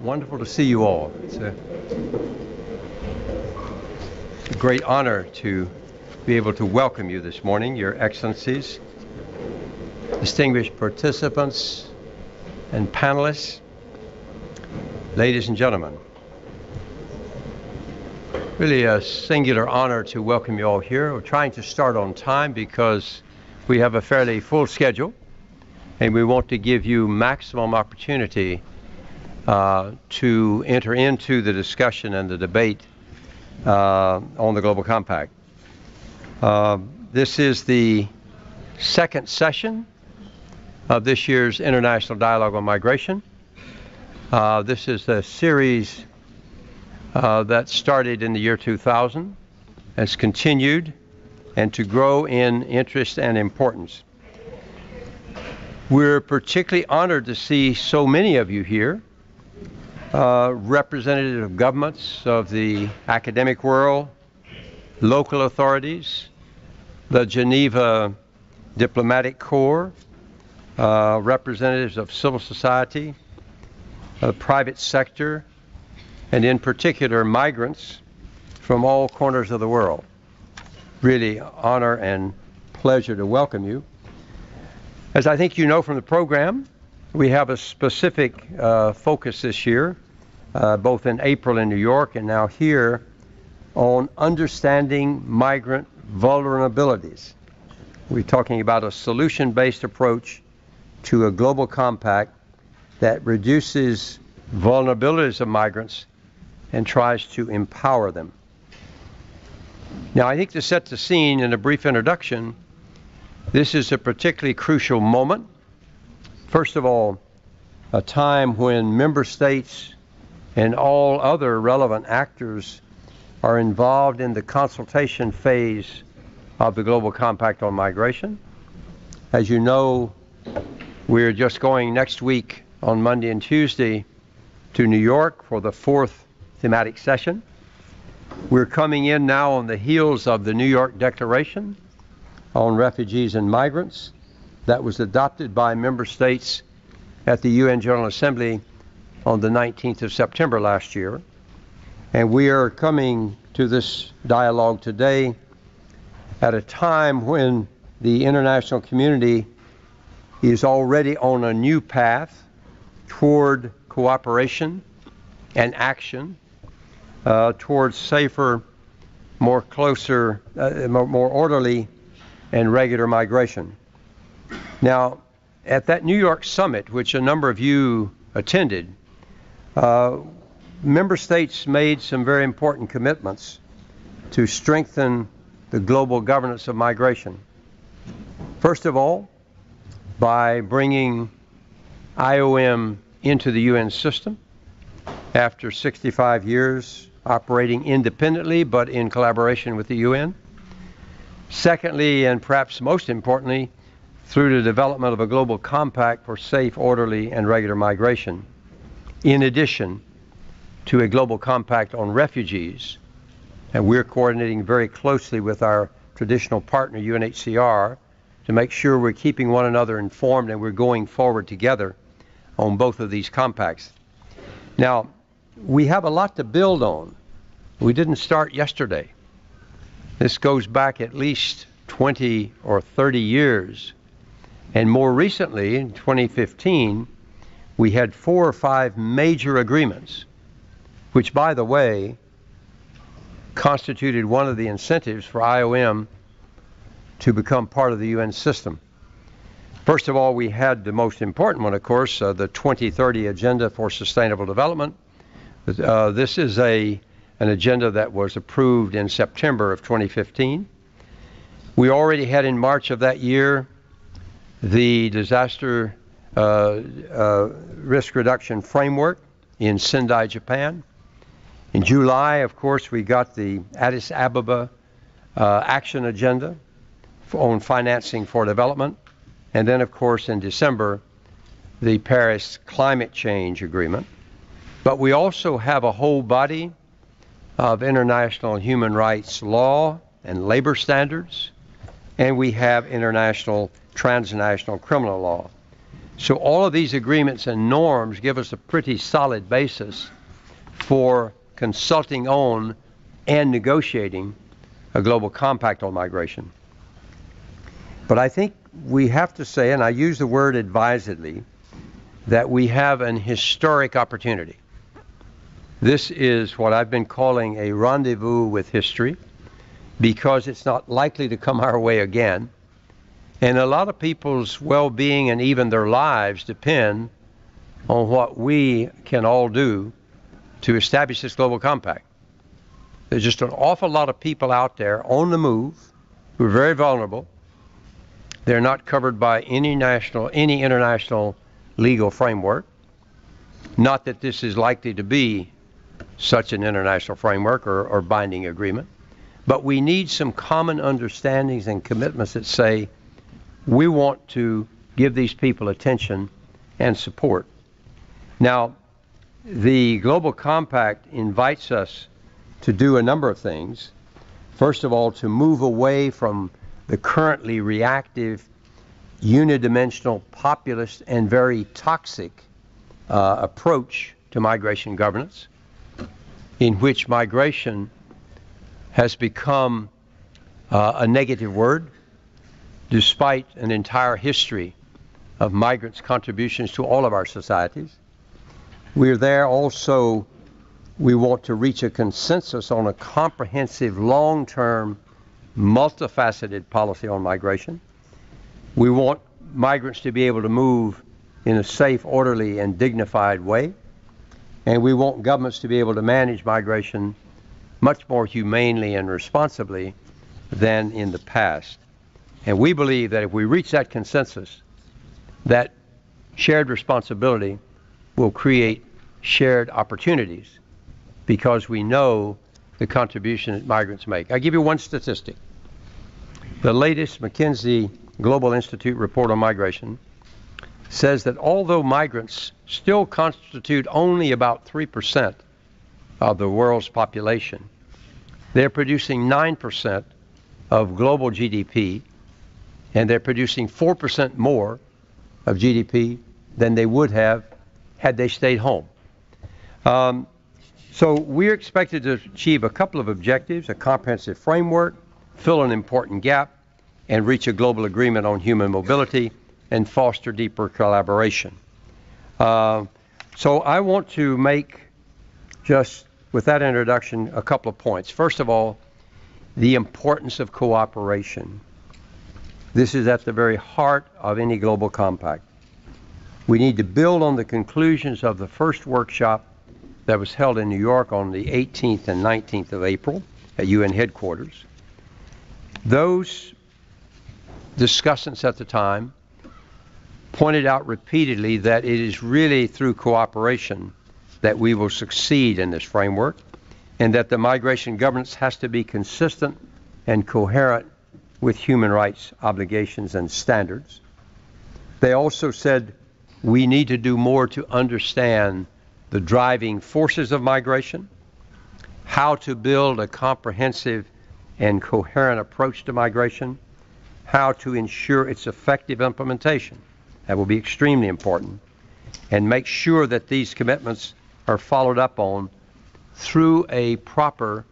Wonderful to see you all. It's a great honor to be able to welcome you this morning, Your Excellencies, distinguished participants and panelists, ladies and gentlemen. Really a singular honor to welcome you all here. We're trying to start on time because we have a fairly full schedule and we want to give you maximum opportunity to enter into the discussion and the debate on the Global Compact. This is the second session of this year's International Dialogue on Migration. This is a series that started in the year 2000, has continued, and to grow in interest and importance. We're particularly honored to see so many of you here, representatives of governments, of the academic world, local authorities, the Geneva Diplomatic Corps, representatives of civil society, private sector, and in particular migrants from all corners of the world. Really honor and pleasure to welcome you. As I think you know from the program, we have a specific focus this year, both in April in New York and now here, on understanding migrant vulnerabilities. We're talking about a solution-based approach to a global compact that reduces vulnerabilities of migrants and tries to empower them. Now, I think to set the scene in a brief introduction, this is a particularly crucial moment. First of all, a time when member states and all other relevant actors are involved in the consultation phase of the Global Compact on Migration. As you know, we're just going next week on Monday and Tuesday to New York for the fourth thematic session. We're coming in now on the heels of the New York Declaration on Refugees and Migrants that was adopted by member states at the UN General Assembly on the 19th of September last year. And we are coming to this dialogue today at a time when the international community is already on a new path toward cooperation and action towards safer, more orderly and regular migration. Now, at that New York summit, which a number of you attended, member states made some very important commitments to strengthen the global governance of migration. First of all, by bringing IOM into the UN system after 65 years operating independently but in collaboration with the UN. Secondly, and perhaps most importantly, through the development of a global compact for safe, orderly, and regular migration, in addition to a global compact on refugees. And we're coordinating very closely with our traditional partner, UNHCR, to make sure we're keeping one another informed and we're going forward together on both of these compacts. Now, we have a lot to build on. We didn't start yesterday. This goes back at least 20 or 30 years. And more recently, in 2015, we had 4 or 5 major agreements, which, by the way, constituted one of the incentives for IOM to become part of the UN system. First of all, we had the most important one, of course, the 2030 Agenda for Sustainable Development. This is an agenda that was approved in September of 2015. We already had in March of that year the Disaster Risk Reduction Framework in Sendai, Japan. In July, of course, we got the Addis Ababa Action Agenda on Financing for Development. And then, of course, in December, the Paris Climate Change Agreement. But we also have a whole body of international human rights law and labor standards, and we have international transnational criminal law. So all of these agreements and norms give us a pretty solid basis for consulting on and negotiating a global compact on migration. But I think we have to say, and I use the word advisedly, that we have an historic opportunity. This is what I've been calling a rendezvous with history, because it's not likely to come our way again. And a lot of people's well-being and even their lives depend on what we can all do to establish this global compact. There's just an awful lot of people out there on the move who are very vulnerable. They're not covered by any international legal framework. Not that this is likely to be such an international framework or binding agreement, but we need some common understandings and commitments that say we want to give these people attention and support. Now, the Global Compact invites us to do a number of things. First of all, to move away from the currently reactive, unidimensional, populist, and very toxic approach to migration governance, in which migration has become a negative word, despite an entire history of migrants' contributions to all of our societies. We're there also, we want to reach a consensus on a comprehensive, long-term, multifaceted policy on migration. We want migrants to be able to move in a safe, orderly, and dignified way. And we want governments to be able to manage migration much more humanely and responsibly than in the past. And we believe that if we reach that consensus, that shared responsibility will create shared opportunities, because we know the contribution that migrants make. I'll give you one statistic. The latest McKinsey Global Institute report on migration says that although migrants still constitute only about 3% of the world's population, they're producing 9% of global GDP, and they're producing 4% more of GDP than they would have had they stayed home. So we're expected to achieve a couple of objectives: a comprehensive framework, fill an important gap, and reach a global agreement on human mobility and foster deeper collaboration. So I want to make, just with that introduction, a couple of points. First of all, the importance of cooperation. This is at the very heart of any global compact. We need to build on the conclusions of the first workshop that was held in New York on the 18th and 19th of April at UN headquarters. Those discussants at the time pointed out repeatedly that it is really through cooperation that we will succeed in this framework, and that the migration governance has to be consistent and coherent with human rights obligations and standards. They also said we need to do more to understand the driving forces of migration, how to build a comprehensive and coherent approach to migration, how to ensure its effective implementation. That will be extremely important, and make sure that these commitments are followed up on through a proper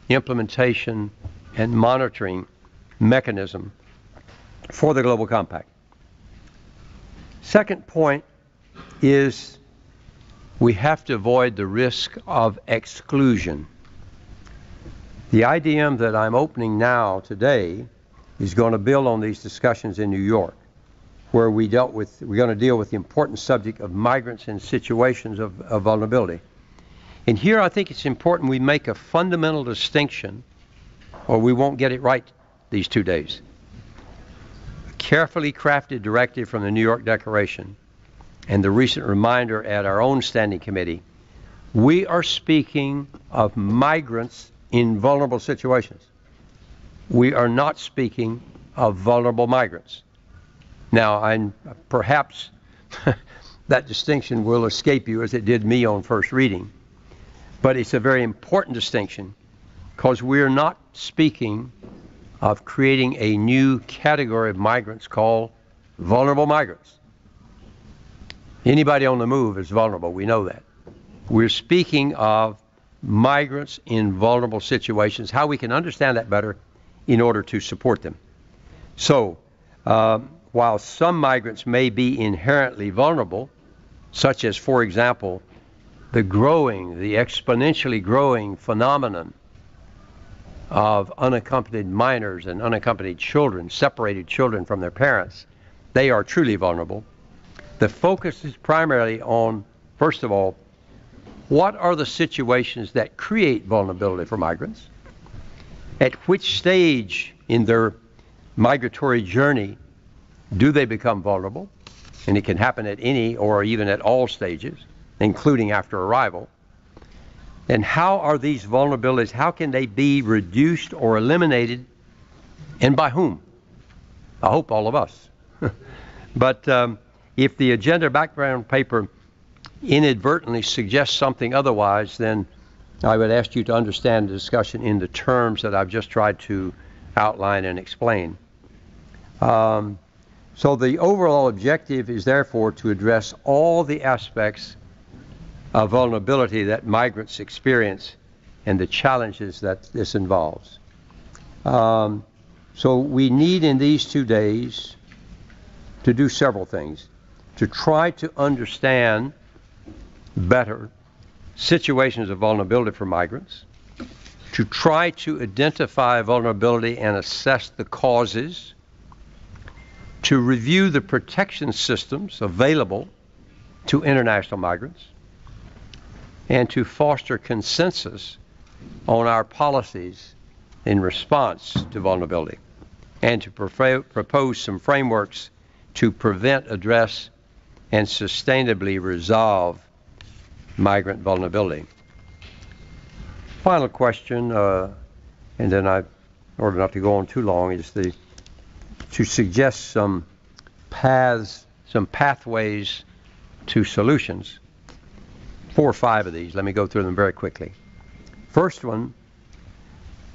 implementation and monitoring mechanism for the Global Compact. Second point is we have to avoid the risk of exclusion. The IDM that I'm opening now today is going to build on these discussions in New York, where we're going to deal with the important subject of migrants in situations of vulnerability. And here I think it's important we make a fundamental distinction, or we won't get it right these 2 days. A carefully crafted directive from the New York Declaration and the recent reminder at our own standing committee, we are speaking of migrants in vulnerable situations. We are not speaking of vulnerable migrants. Now, perhaps that distinction will escape you as it did me on first reading, but it's a very important distinction, because we're not speaking of creating a new category of migrants called vulnerable migrants. Anybody on the move is vulnerable. We know that. We're speaking of migrants in vulnerable situations, how we can understand that better in order to support them. So, while some migrants may be inherently vulnerable, such as, for example, the exponentially growing phenomenon of unaccompanied minors and unaccompanied children, separated children from their parents, they are truly vulnerable. The focus is primarily on, first of all, what are the situations that create vulnerability for migrants? At which stage in their migratory journey do they become vulnerable? And it can happen at any or even at all stages, including after arrival. And how are these vulnerabilities, how can they be reduced or eliminated, and by whom? I hope all of us. But if the agenda background paper inadvertently suggests something otherwise, then I would ask you to understand the discussion in the terms that I've just tried to outline and explain. So the overall objective is therefore to address all the aspects of vulnerability that migrants experience and the challenges that this involves. So we need in these 2 days to do several things. To try to understand better situations of vulnerability for migrants, to try to identify vulnerability and assess the causes, to review the protection systems available to international migrants, and to foster consensus on our policies in response to vulnerability, and to propose some frameworks to prevent, address, and sustainably resolve migrant vulnerability. Final question, and then in order not to go on too long, is to suggest some pathways to solutions. 4 or 5 of these. Let me go through them very quickly. First one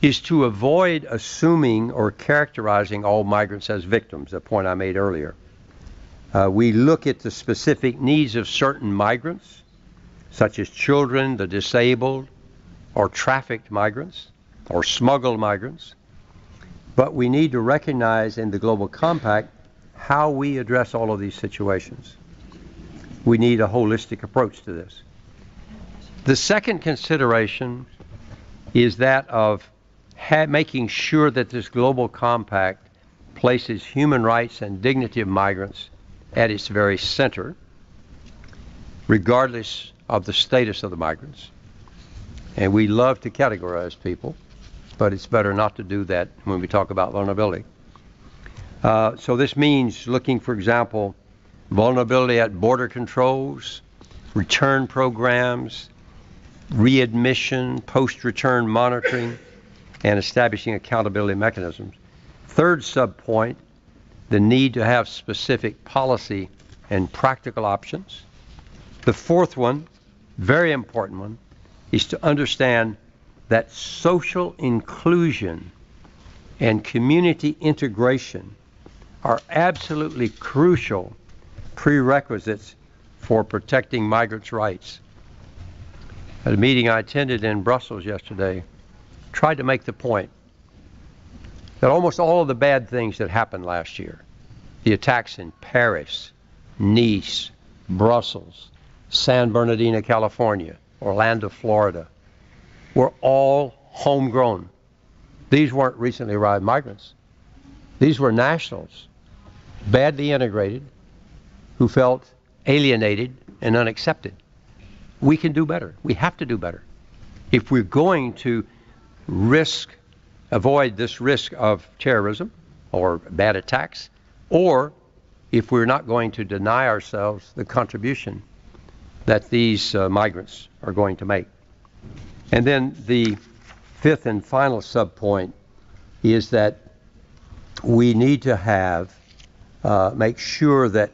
is to avoid assuming or characterizing all migrants as victims, a point I made earlier. We look at the specific needs of certain migrants, such as children, the disabled, or trafficked migrants, or smuggled migrants. But we need to recognize in the Global Compact how we address all of these situations. We need a holistic approach to this. The second consideration is that of making sure that this Global Compact places human rights and dignity of migrants at its very center, regardless of the status of the migrants. And we love to categorize people, but it's better not to do that when we talk about vulnerability. So this means looking, for example, vulnerability at border controls, return programs, readmission, post-return monitoring, and establishing accountability mechanisms. Third subpoint, the need to have specific policy and practical options. The fourth one, very important one, is to understand that social inclusion and community integration are absolutely crucial prerequisites for protecting migrants' rights. At a meeting I attended in Brussels yesterday, tried to make the point that almost all of the bad things that happened last year, the attacks in Paris, Nice, Brussels, San Bernardino, California, Orlando, Florida, were all homegrown. These weren't recently arrived migrants. These were nationals, badly integrated, who felt alienated and unaccepted. We can do better. We have to do better. If we're going to avoid this risk of terrorism or bad attacks, or if we're not going to deny ourselves the contribution that these migrants are going to make. And then the fifth and final subpoint is that we need to make sure that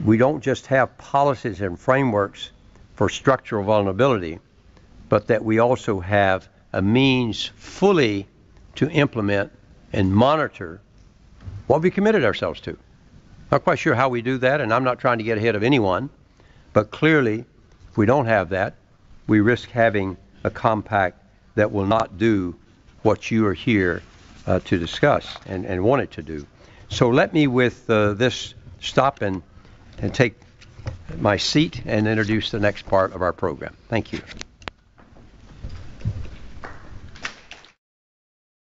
we don't just have policies and frameworks for structural vulnerability, but that we also have a means fully to implement and monitor what we committed ourselves to. Not quite sure how we do that, and I'm not trying to get ahead of anyone, But clearly, if we don't have that, we risk having a compact that will not do what you are here to discuss and want it to do. So let me, with this, stop and take my seat and introduce the next part of our program. Thank you.